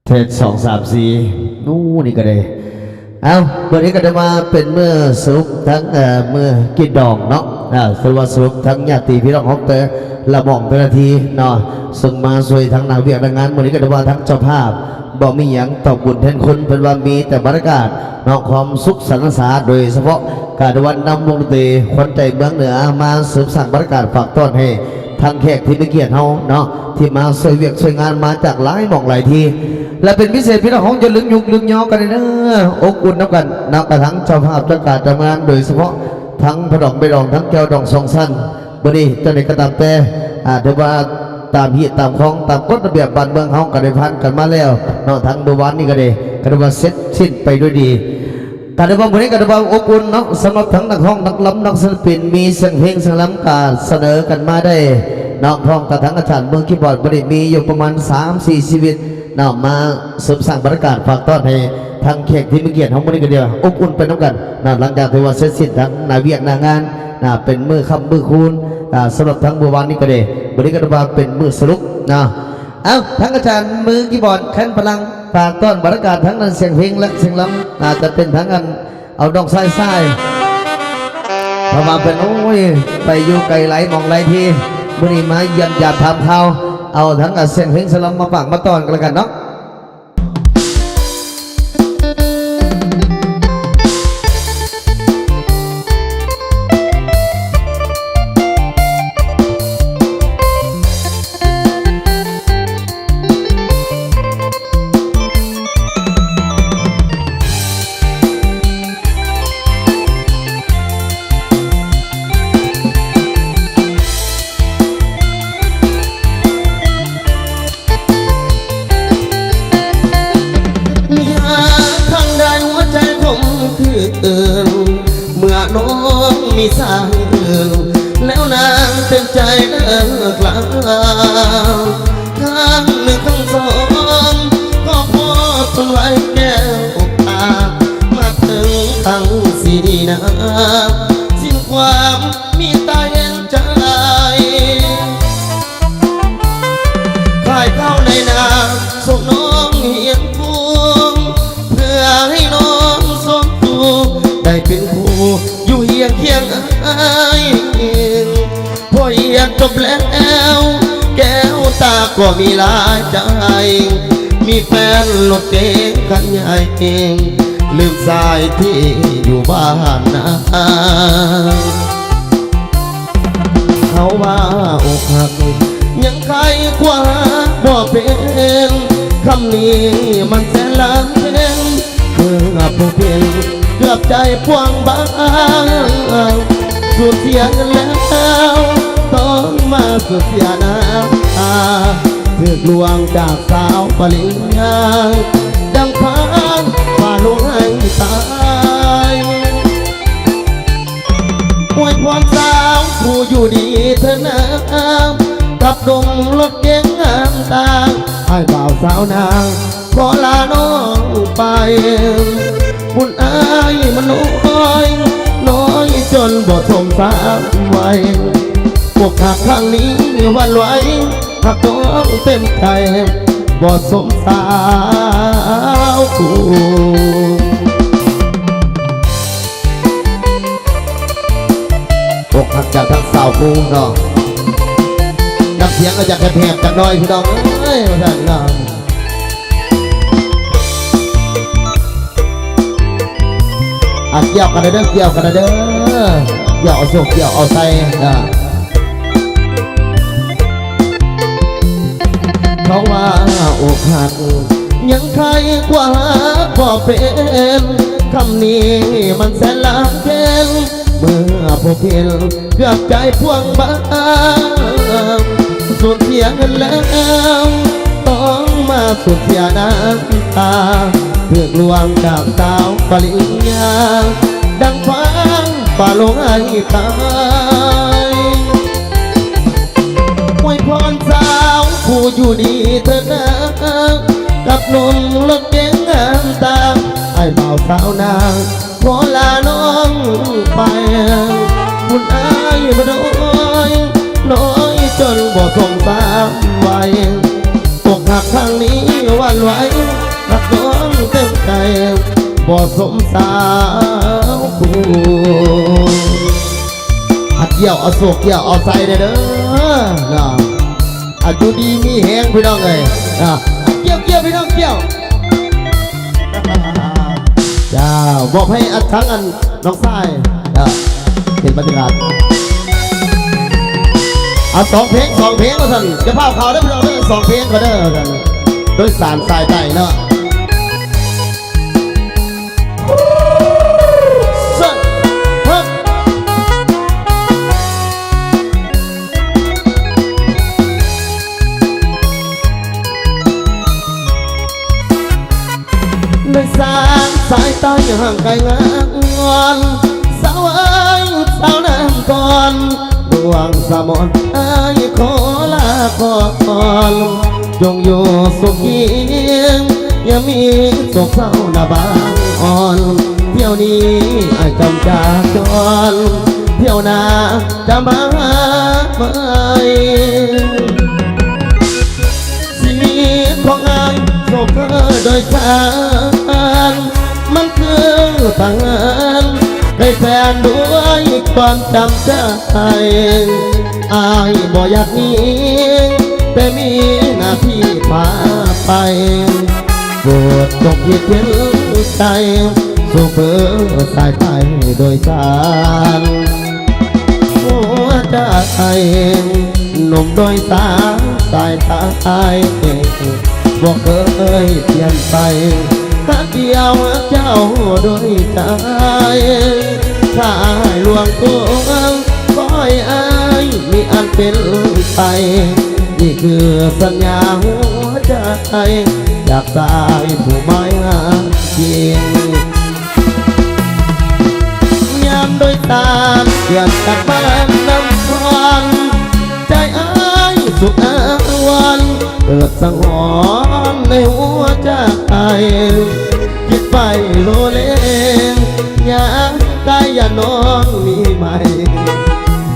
เทศสองสามสี่นู่นนี่ก็ได้เอาวันนี้ก็จะมาเป็นเมื่อสรุปทั้งเมื่อกินดองเนาะสรุปทั้งญาติพี่น้องของเตอละมองแต่ละทีเนาะซึ่งมาสวยทั้งนางเวียกนางงานวันนี้ก็จะว่าทั้งเจ้าภาพบอกมีอย่างตอบบุญแทนคนเป็นว่ามีแต่บรรยากาศนอกความสุขสันต์สาโดยเฉพาะการวันนำวงดนตรีคนใจเมืองเหนือมาเสริมสร้างบรรยากาศฝากต้อนให้ทางแขกที่ไม่เกียรติเฮาเนาะที่มาสวยเวียกสวยงานมาจากหลายหม่องหลายทีและเป็นพิเศษพี่น้องของจะลึงยุกลึงยอกันเลยนะอบอุ่นนับกันนับกระทั่งเจ้าภาพเจ้าการทำงานโดยเฉพาะทั้งพระดองใบดองทั้งแก้วดองสองสั้นวันนี้เจ้าในกระตามแต่เดี๋ยวว่าตามเหตุตามของตามกฎระเบียบบ้านเมืองเฮากันได้พันกันมาแล้วเนาะทั้งเมื่อวานนี้ก็ได้กันว่าเสร็จสิ้นไปด้วยดีการได้วันนี้กันว่าอบอุ่นเนาะสำหรับทั้งนักร้องนักล้ำนักศิลปินมีเสียงเพลงเสียงล้ำการเสนอกันมาได้นอกห้องกระทั่งอาจารย์เมืองคีย์บอร์ดบริมีอยู่ประมาณ 3-4 ชีวิตนำมาเสริมสร้างบรรยากาศฝากต้อนให้ทางแขกที่มีเกียรติของมื้อนี้กันเดียวอบอุ่นไปน้ำกันหลังจากที่ว่าเสร็จสิ้นทั้งนายเวียกนางานเป็นมือคำมือคูณสำหรับทั้งเมื่อวานนี้ก็ได้วันนี้ก็จะมาเป็นมือสรุปเอาทั้งอาจารย์มือคีย์บอร์ดแค้นพลังฝากต้อนบรรยากาศทั้งนั้นเสียงเพลงและเสียงล้ำอาจจะเป็นทั้งอันเอาดอกไส้พอมาเป็นโอ้ยไปอยู่ไกลไหลมองไหลทีมื่อนี้มาเยี่ยมญาติทำข่าวเอาทั้งเสียงเพลงสลัมมาฝากมาตอนกันแล้วกันเนาะเมื่อน้องมีสายแล้วนางเต็มใจเลิกลาข้างหนึ่งข้างสองก็พอทนไว้แก้วตามาถึงตั้งสีดีนะสิ้นความมีตาเห็นใจคายเข้าในนาส่งน้องเหียงพวงเพื่อให้น้องสมตัวได้เป็นคู่อยู่เฮียงเคียงอ้ายพอเฮียงจบแล้วแก้วตาก็มีหลายใจมีแฟนรถเก๋งคันใหญ่เองลืมสายที่อยู่บ้านนาเขาว่าอกหักยังใครกว่าบ่เป็นคำนี้มันแสนล้ำเพ็นเมื่อผู้เป็นเกือบใจพวงบางสูญเสียกันแล้วต้องมาสูญเสียน้ำตาถูกลวงจากสาวปริญญาดังพังว่าลงให้ตายอวยพรสาวผู้อยู่ดีเธอนะกับดงรถเก๋งงามตาให้บ่าวสาวนางขอลาน้องไปบุญอายมันน้อยจนบ่ทมสามไว้พวกหักข้างนี้วันไหวหักต้องเต็มใจบ่สมสาวกูพวกหักจากทั้งสาวกูเนาะนักเสียงก็จะแผบจากน้อยพี่น้องเอ้ยมาท่านน้องเกี่ยวกันเด้อเกี่ยวกันเด้อเกี่ยวเอาโซ่เกี่ยวเอาใส่เขาว่าอกหักยังใครกว่าพอเป็นคำนี้มันแสนล้ำเค็นเมื่อพบเห็นเกือบใจพวงบ้างสูญเสียเงินแล้วต้องมาสูญเสียน้ำตาเพื่อลวงจากสาวปริญญาดังฟังป่าลงให้ตายอวยพรสาวผู้อยู่ดีเธอนะกับหนุ่มรถเก๋งงามตาไอ้บ่าวสาวนางขอลาน้องไปบุญอายบ่น้อยจนบ่สมสามไว้อกหักครั้งนี้วันไหว ใจบ่สมสาวคู่อัดเกี่ยวเอาโศกเกี่ยวเอาใส่เด้อนะอายุดีมีแหงพี่น้องเลยนะเกี่ยวพี่น้องเกี่ยวจ้าบอกให้อัดทั้งอันน้องทรายเห็นบรรยากาศเอา2 เพลงมาสั่นจะพาเขาได้พี่น้องเด้อ2 เพลงก็เด้อสั่นโดยสารสายใจเนาะโดยสารสายตาห่างไกลงอนสาวเอ้ยสาวน้ำก่อนดวงสมนไอ้ขอลาก่อนจงอยู่สุขีอย่ามีโศกเศร้าหน้าบางอ่อนเที่ยวนี้ไอ้จำจากจรเที่ยวหน้าจะมาไหมชีวิตของไอ้โศกโดยสารมันคือทางานให้แฟนด้วยความจำใจอายบ่อยากหนีแต่มีหน้าที่พาไปโปรดจงคิดถึงใจสู่เพื่อสายไปโดยสารหัวใจหนุ่มโดยสารสายตายบอกเคยเปลี่ยนไปหักเดียวเจ้าโดยใจถ้าหลวงตัวคอยอายมีอันเป็นไปนี่คือสัญญาหัวใจอยากตายผู้ไม่หาจริงยามโดยตาเดือดจากบ้านน้ำควันใจอายสุดอาวันเกิดสังหรณ์ในหัวใจคิดไปโลเลงอยากกายอย่านอนมีไหม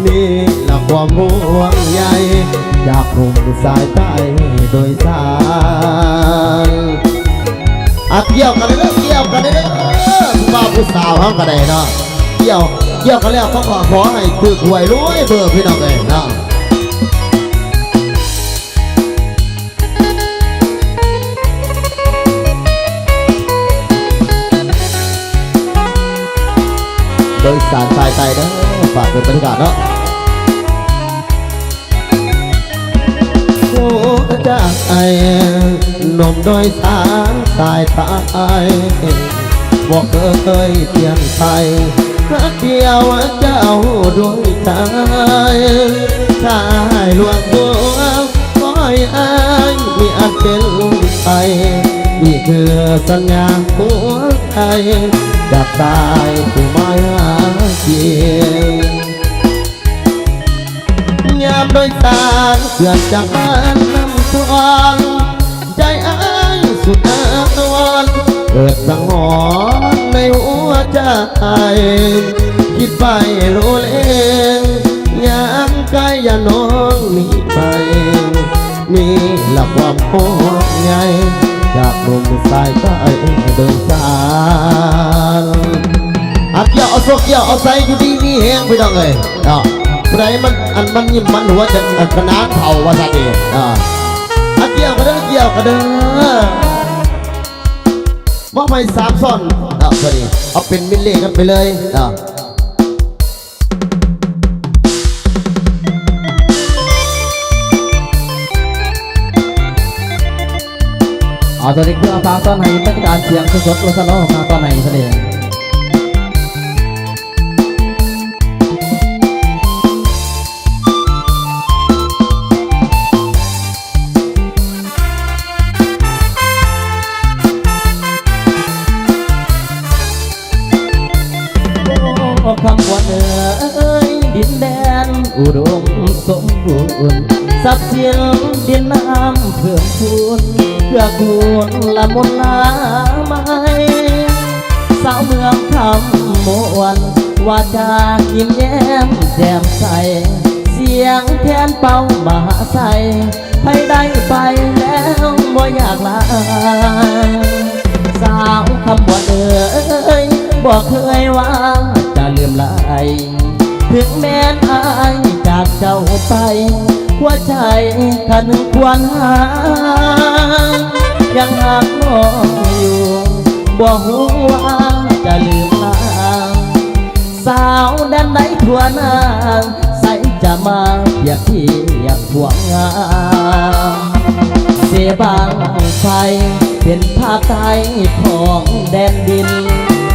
นี่ละความห่วงใยอยากรุ่มสายใต้โดยสารเกี่ยวกันเลยเกี่ยวกันเลยบ้าผู้สาวเขากันเลยเนาะเกี่ยวกันแล้วขอให้คือหวยรวยเบอร์พี่น้องเลยเนาะโดยสารสายใจเด้อฝากเป็นบรรยากาศเนาะหัวใจหนุ่มโดยสารสายตายบอกเคยเปลี่ยนไปรักเดียวเจ้าดวงใจถ้าให้ลวงตัวคอยอายมีอันเป็นไปนี่คือสัญญาหัวใจจากตายผู้ไม่หาจริงยามโดยตาเกิดจากบ้านน้ำทวนใจอายสุดอาวันเกิดสังหรณ์ในหัวใจคิดไปโลเลงยามใกล้อย่านอนมีไปนี่หลับความห่วงใยจากลมสายใต้เดินสารเกี่ยวเอาโซเกี่ยวเอาใส่อยู่ดีมีแหงไปต้องเลยผู้ใดมันยิ้มมันหัวจะขนาดเผาว่าซะดีเกี่ยวกันเด้อเกี่ยวกันเด้อมอบให้3 ซ่อนสวัสดีเอาเป็นมิลเล่กันไปเลยตอนนี้คือเอาตอนไหนเป็นการเสียงสดๆโลซาโลมาตอนไหนเสด็จคำว่าเหนือดินแดนอุดมสมบูรณ์ทรัพย์สินดินน้ำเพิ่มพูนเพื่อกูลละมุนลาไม้สาวเมืองคำมวนว่าจะยิ้มแย้มแจ่มใสเสียงแทนเป่ามหาใสให้ได้ไปแล้วบ่อยากลาสาวค บอกเคยว่าจะลืมลายถึงแม้นอายจากเจ้าไปหัวใจท่านควรหายังหักน้องอยู่บ่หูว่าจะลืมลาสาวดันใดทั่วหน้าใส่จะมาเปรียบเทียบห่วงงามเสียบางไฟเป็นภาคใต้ของแดนดิน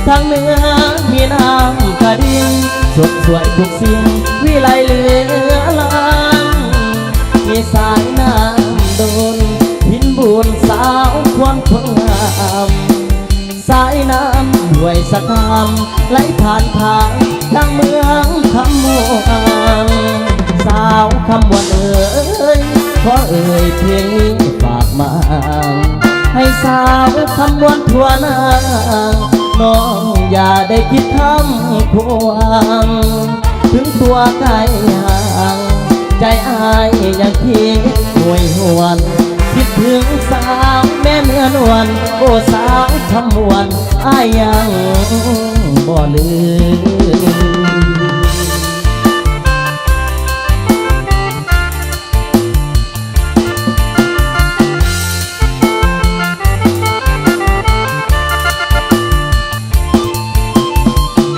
ทางเหนือมีน้ำกระดิ่งสดสวยทุกสิ่งวิไลเหลือล้ำมีสายน้ำโดนหินบุญสาวควงคนงามสายน้ำด้วยสะทามไหลผ่านทางทางเมืองคำมวนสาวคำวันขอเอ่ยเพลงนี้ฝากมาให้สาวคำวันทั่วหน้าน้องอย่าได้คิดทำควงถึงตัวไกลห่างใจอายยังคิดห่วยหวนคิดถึงสาวแม่เนื้อนวลโอ้สาวคำมวนอายยังบ่ลืม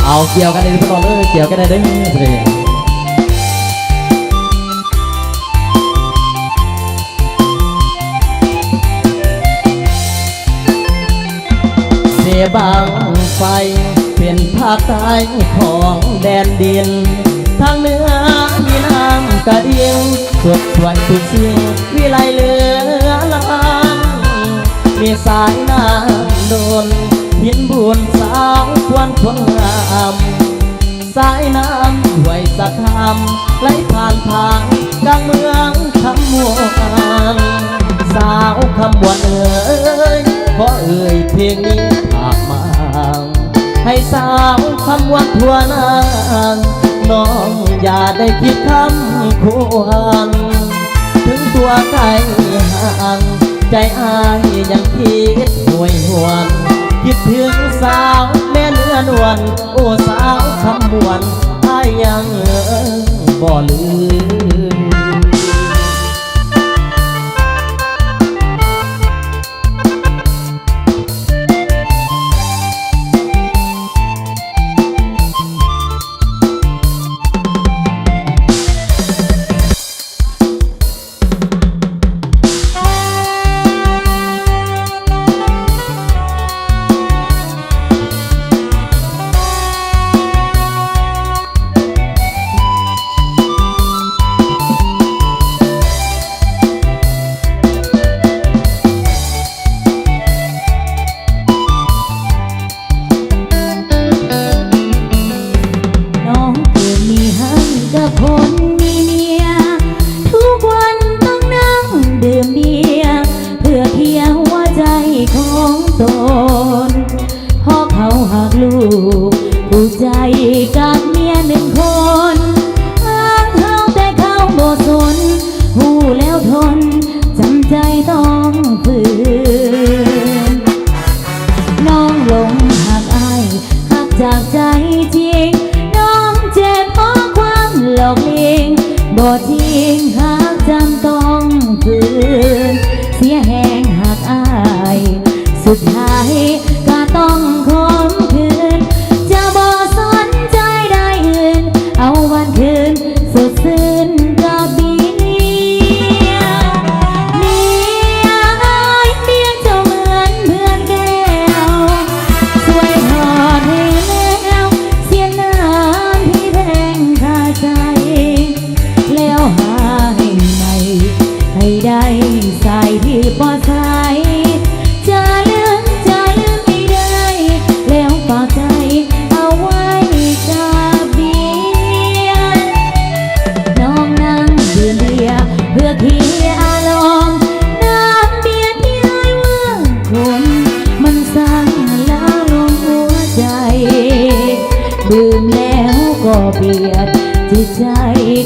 เอาเกี่ยวกันเลยพี่น้องเกี่ยวกันได้เด้อเสียบางไฟเป็นภาคใต้ของแดนดินทางเหนือมีน้ำกระดิ่งสดสวยทุกสิ่งวิไลเหลือล้ำมีสายน้ำโดนหินบุญสาวควรคนงามสายน้ำด้วยสะทามไหลผ่านทางกลางเมืองคำมวนสาวคำวันขอเอ่ยเพลงนี้ฝากมาให้สาวคำวันทั่วหน้าน้องอย่าได้คิดคำควรถึงตัวไกลห่างใจอายยังคิดห่วยหวนคิดถึงสาวแม่เนื้อนวลโอ้สาวคำมวนอายยังบ่ลืม ดื่มแล้วก็เบียดจิตใจ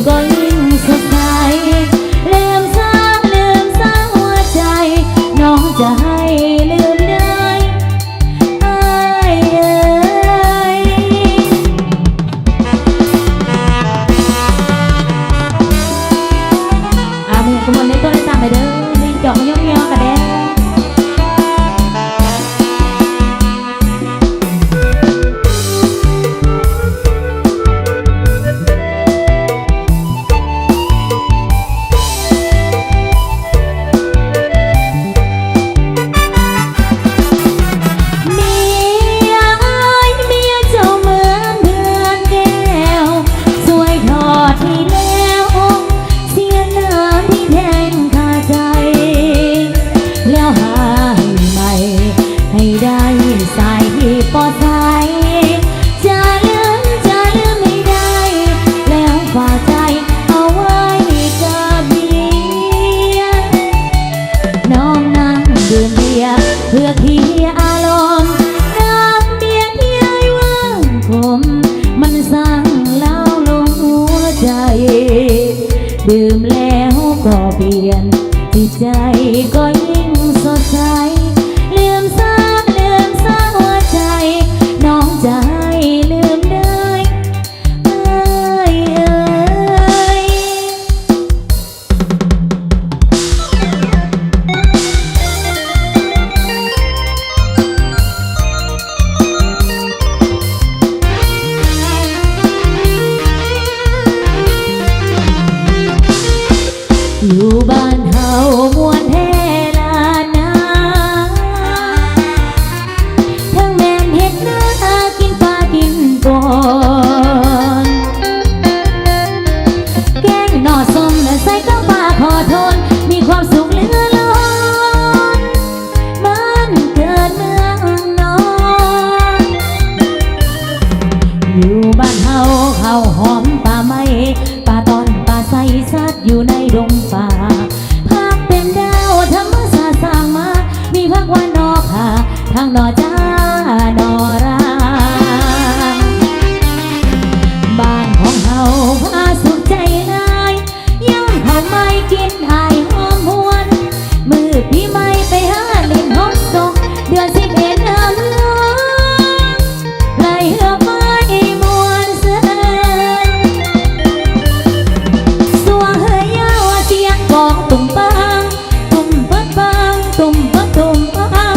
ก็ยิ่งสดใสลืมซาหัวใจน้องจะให้ลืมได้อ้ายเอ้ย พื่อเคลียร์อารมณ์น้ำเบียร์ที่ไอ้ว่างผมมันสร้างเล่าลงหัวใจดื่มแล้วก็เปลี่ยนจิตใจก็ยิ่งสดใสลืมซาหัวใจน้องจะให้ลืมได้เอ้ยอยู่บ้านเฮามวนแท้ลานาทั้งแม่นเฮ็ดนากินปลากินปอนแกงหน่อส้มและใส่ข้าวปลาขอทนมีความสุขเหลือล้นบ้านเกิดเมืองนอนอยู่บ้านเฮาข้าวหอมป่าไม้ป่าตอนป่าใสสัตว์อยู่ในดงป่าพักเป็นดาวธรรมศาสตร์สร้างมามีพักว่านอค่ะทางนอจ้านอราบ้านของเฮาพาสุขใจนายย่ำเขาไม่กินอายหอมหวนมือพี่ไม่ไปหาเล่นหอมสงเดือน11น้ำล้นไหลเหือกไม้มวนเสือสวงเฮยยาวเสียงกองตุ่มปังตุ่มปังปังตุ่มปังตุ่มปัง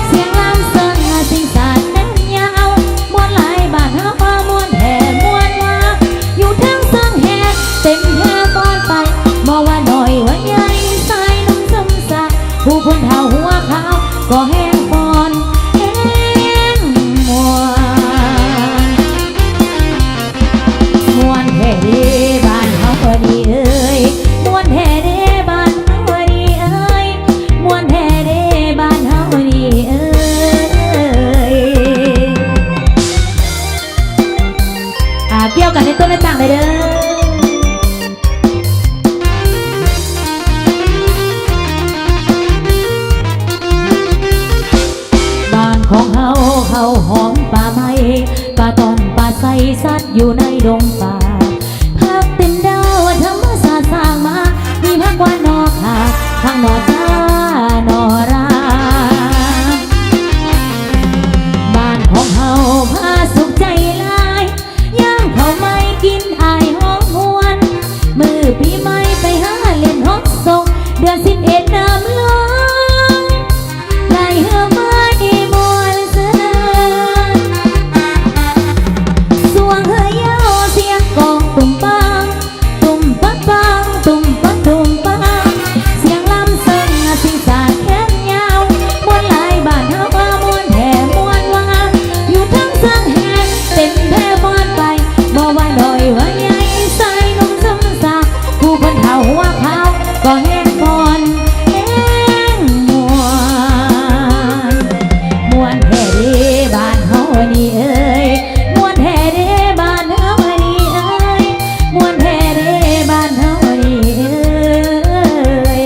เสียงลำเสิงสิงสารแน่นยาวมวนหลายบ้านเฮามวนแห่มวนมาอยู่ทั้งสองแห่เต็มแห่บอนไปมอว่าหน่อยว่าใหญ่สายนุ่มสมศักดิ์ผู้คนเฒ่าหัวขาวก็แห้งปอนแห้งมวนมวนแห่ดีบ้านเฮาพอดีเอ้ยมวนแห่ดีบ้านเฮาพอดีเอ้ยมวนแห่ดีบ้านเฮาพอดีเอ้ยเกี่ยวกันในต้นในต่างเลยเด้อบ้านของเฮาหอมป่าไม้ป่าตอนป่าใสสัตว์อยู่ในดงป่าพักเป็นดาวธรรมศาสตร์สร้างมามีพักว่านอค่ะข้างนอจ้านอราบ้านของเฮาพาสุขใจหลายย่างเขาไม่กินอายหอมหวนมือพี่ไม่ไปหาเล่นหอมส่งเดือน11น้ำล้นไหลเหือไม้มวนเสือสวงเฮยยาวเสียงกองตุ่มปังตุ่มปังปังตุ่มปังตุ่มปังเสียงลำเสิงสิงสารแขนยาวมวนหลายบ้านเฮามามวนแห่มวนวาอยู่ทั้งสองแห่เต็มแผ่บอนไปบ่ว่าหน่อยว่าใหญ่สายนุ่มสมศักดิ์ผู้คนเฒ่าหัวขาวก็แห้งปอนแห้งมวนมวนแห่ดีบ้านเฮานี่เอ้ยมวนแห่ดีบ้านเฮานี่เอ้ยมวนแห่ดีบ้านเฮานี่เอ้ย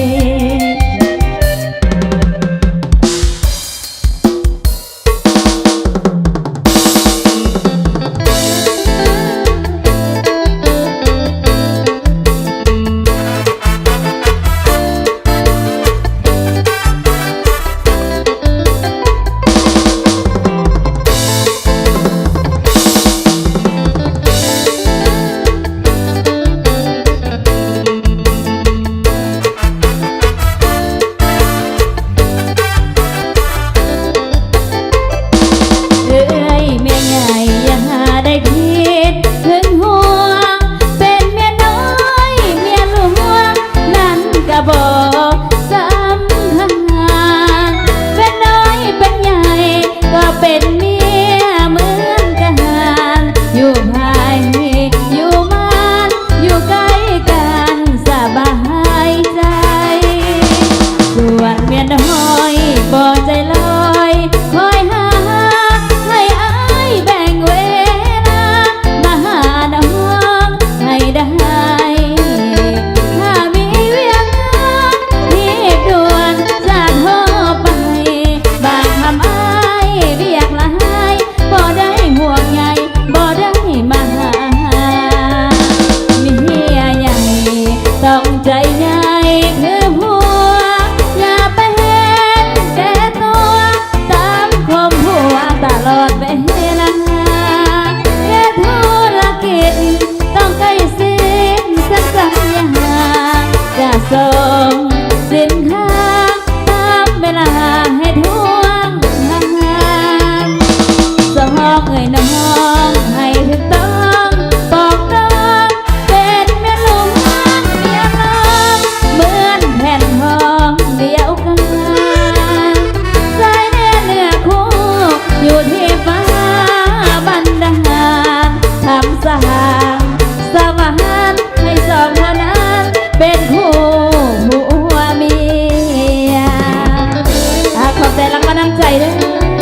บ้าน เด้อ